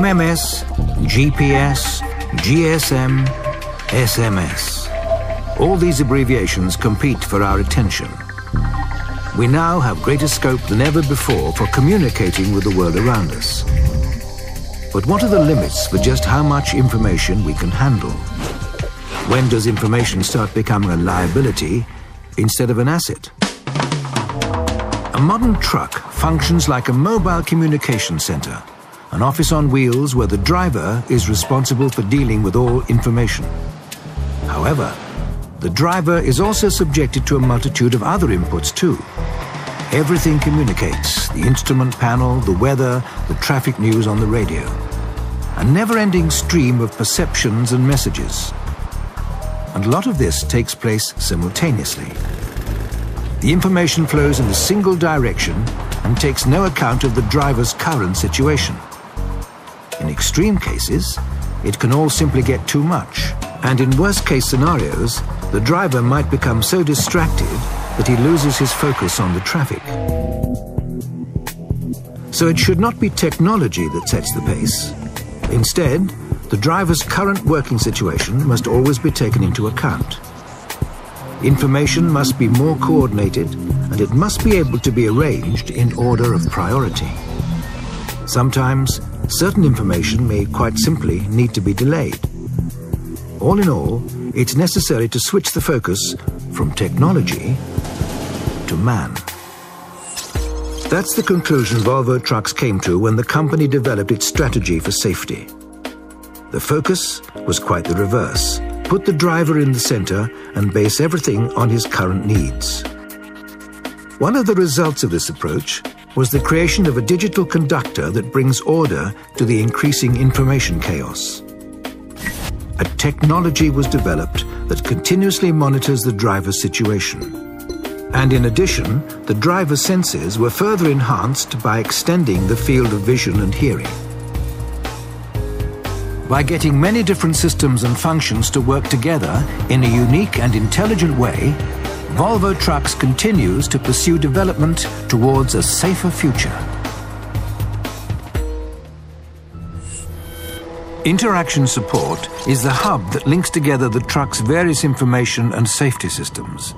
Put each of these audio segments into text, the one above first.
MMS, GPS, GSM, SMS. All these abbreviations compete for our attention. We now have greater scope than ever before for communicating with the world around us. But what are the limits for just how much information we can handle? When does information start becoming a liability instead of an asset? A modern truck functions like a mobile communication center, an office on wheels where the driver is responsible for dealing with all information. However, the driver is also subjected to a multitude of other inputs too. Everything communicates: the instrument panel, the weather, the traffic news on the radio. A never-ending stream of perceptions and messages. And a lot of this takes place simultaneously. The information flows in a single direction and takes no account of the driver's current situation. In extreme cases, it can all simply get too much. And in worst-case scenarios, the driver might become so distracted that he loses his focus on the traffic. So it should not be technology that sets the pace. Instead, the driver's current working situation must always be taken into account. Information must be more coordinated, and it must be able to be arranged in order of priority. Sometimes, certain information may quite simply need to be delayed. All in all, it's necessary to switch the focus from technology to man. That's the conclusion Volvo Trucks came to when the company developed its strategy for safety. The focus was quite the reverse: put the driver in the center and base everything on his current needs. One of the results of this approach was the creation of a digital conductor that brings order to the increasing information chaos. A technology was developed that continuously monitors the driver's situation. And in addition, the driver's senses were further enhanced by extending the field of vision and hearing. By getting many different systems and functions to work together in a unique and intelligent way, Volvo Trucks continues to pursue development towards a safer future. Interaction Support is the hub that links together the truck's various information and safety systems.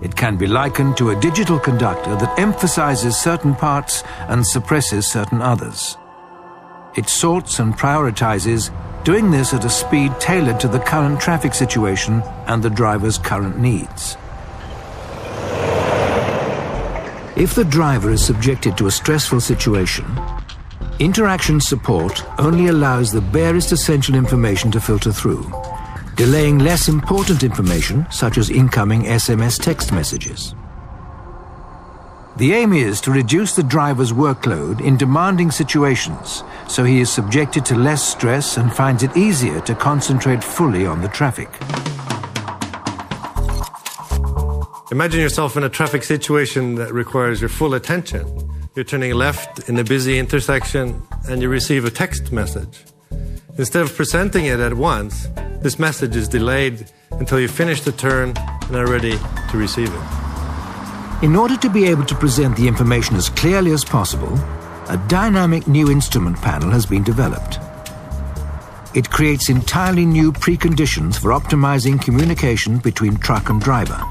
It can be likened to a digital conductor that emphasizes certain parts and suppresses certain others. It sorts and prioritizes, doing this at a speed tailored to the current traffic situation and the driver's current needs. If the driver is subjected to a stressful situation, Interaction Support only allows the barest essential information to filter through, delaying less important information such as incoming SMS text messages. The aim is to reduce the driver's workload in demanding situations, so he is subjected to less stress and finds it easier to concentrate fully on the traffic. Imagine yourself in a traffic situation that requires your full attention. You're turning left in a busy intersection and you receive a text message. Instead of presenting it at once, this message is delayed until you finish the turn and are ready to receive it. In order to be able to present the information as clearly as possible, a dynamic new instrument panel has been developed. It creates entirely new preconditions for optimizing communication between truck and driver.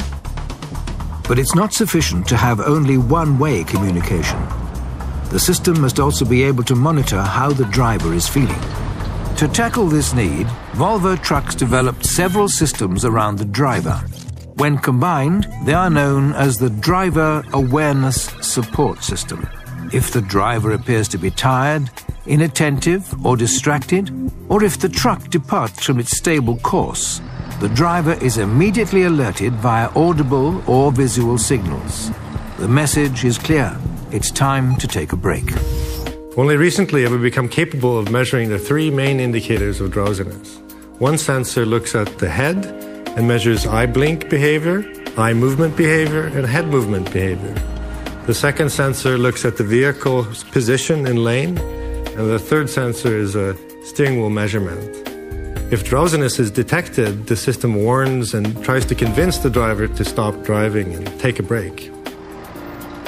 But it's not sufficient to have only one-way communication. The system must also be able to monitor how the driver is feeling. To tackle this need, Volvo Trucks developed several systems around the driver. When combined, they are known as the Driver Awareness Support System. If the driver appears to be tired, inattentive or distracted, or if the truck departs from its stable course, the driver is immediately alerted via audible or visual signals. The message is clear: it's time to take a break. Only recently have we become capable of measuring the three main indicators of drowsiness. One sensor looks at the head and measures eye blink behavior, eye movement behavior, and head movement behavior. The second sensor looks at the vehicle's position in lane, and the third sensor is a steering wheel measurement. If drowsiness is detected, the system warns and tries to convince the driver to stop driving and take a break.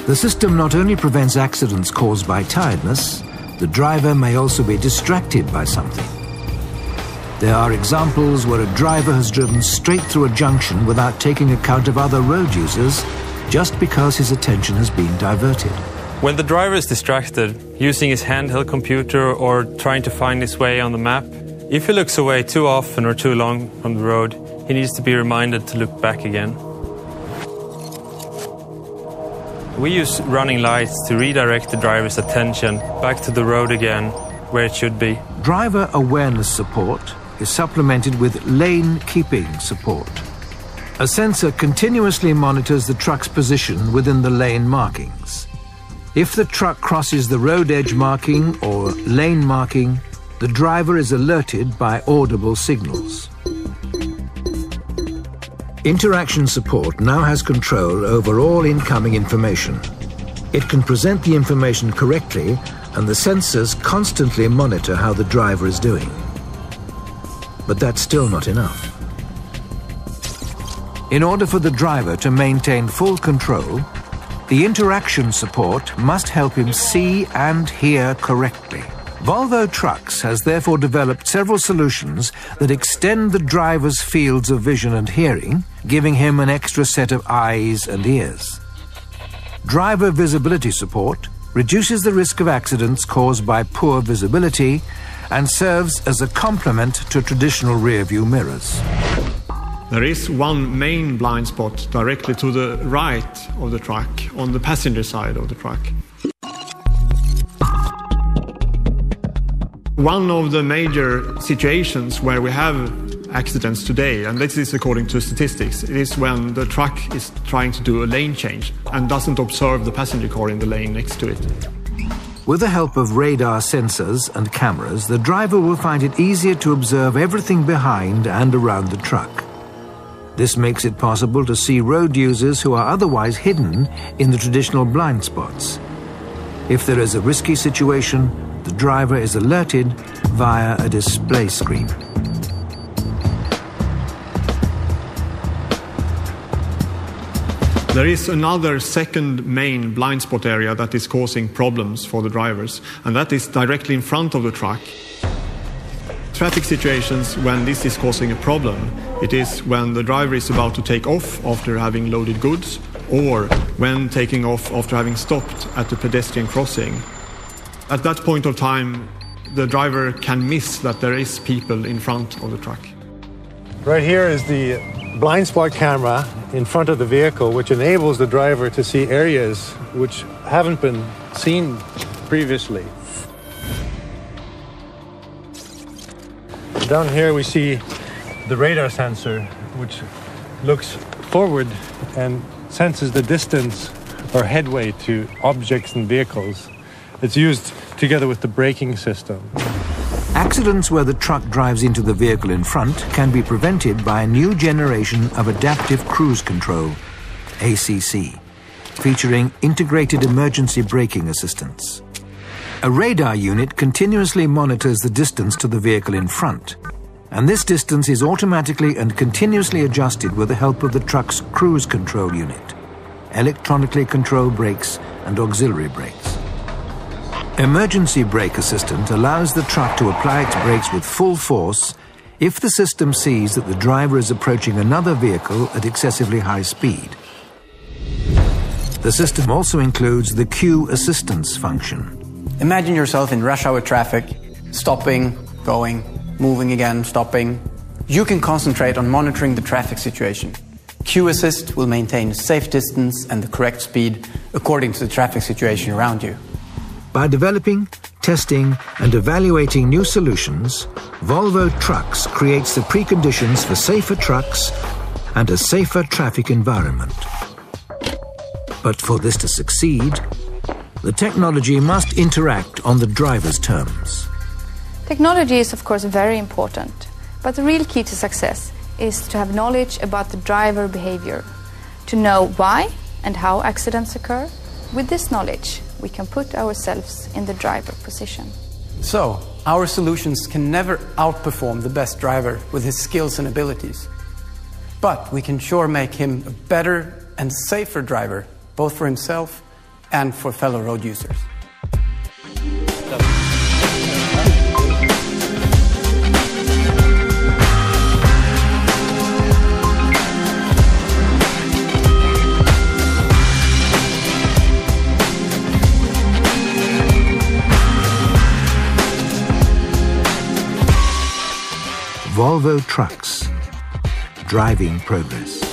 The system not only prevents accidents caused by tiredness, the driver may also be distracted by something. There are examples where a driver has driven straight through a junction without taking account of other road users, just because his attention has been diverted. When the driver is distracted, using his handheld computer or trying to find his way on the map, if he looks away too often or too long from the road, he needs to be reminded to look back again. We use running lights to redirect the driver's attention back to the road again, where it should be. Driver awareness support is supplemented with lane keeping support. A sensor continuously monitors the truck's position within the lane markings. If the truck crosses the road edge marking or lane marking, the driver is alerted by audible signals. Interaction support now has control over all incoming information. It can present the information correctly, and the sensors constantly monitor how the driver is doing. But that's still not enough. In order for the driver to maintain full control, the interaction support must help him see and hear correctly. Volvo Trucks has therefore developed several solutions that extend the driver's fields of vision and hearing, giving him an extra set of eyes and ears. Driver visibility support reduces the risk of accidents caused by poor visibility and serves as a complement to traditional rear-view mirrors. There is one main blind spot directly to the right of the truck, on the passenger side of the truck. One of the major situations where we have accidents today, and this is according to statistics, it is when the truck is trying to do a lane change and doesn't observe the passenger car in the lane next to it. With the help of radar sensors and cameras, the driver will find it easier to observe everything behind and around the truck. This makes it possible to see road users who are otherwise hidden in the traditional blind spots. If there is a risky situation, the driver is alerted via a display screen. There is another second main blind spot area that is causing problems for the drivers, and that is directly in front of the truck. Traffic situations when this is causing a problem, it is when the driver is about to take off after having loaded goods, or when taking off after having stopped at the pedestrian crossing. At that point of time, the driver can miss that there is people in front of the truck. Right here is the blind spot camera in front of the vehicle, which enables the driver to see areas which haven't been seen previously. Down here we see the radar sensor, which looks forward and senses the distance or headway to objects and vehicles. It's used together with the braking system. Accidents where the truck drives into the vehicle in front can be prevented by a new generation of adaptive cruise control, ACC, featuring integrated emergency braking assistance. A radar unit continuously monitors the distance to the vehicle in front, and this distance is automatically and continuously adjusted with the help of the truck's cruise control unit, electronically controlled brakes and auxiliary brakes. Emergency brake assistant allows the truck to apply its brakes with full force if the system sees that the driver is approaching another vehicle at excessively high speed. The system also includes the queue assistance function. Imagine yourself in rush hour traffic, stopping, going, moving again, stopping. You can concentrate on monitoring the traffic situation. Queue Assist will maintain a safe distance and the correct speed according to the traffic situation around you. By developing, testing and evaluating new solutions, Volvo Trucks creates the preconditions for safer trucks and a safer traffic environment. But for this to succeed, the technology must interact on the driver's terms. Technology is of course very important, but the real key to success is to have knowledge about the driver behavior, to know why and how accidents occur. With this knowledge, we can put ourselves in the driver position. So, our solutions can never outperform the best driver with his skills and abilities. But we can sure make him a better and safer driver, both for himself and for fellow road users. Volvo Trucks, driving progress.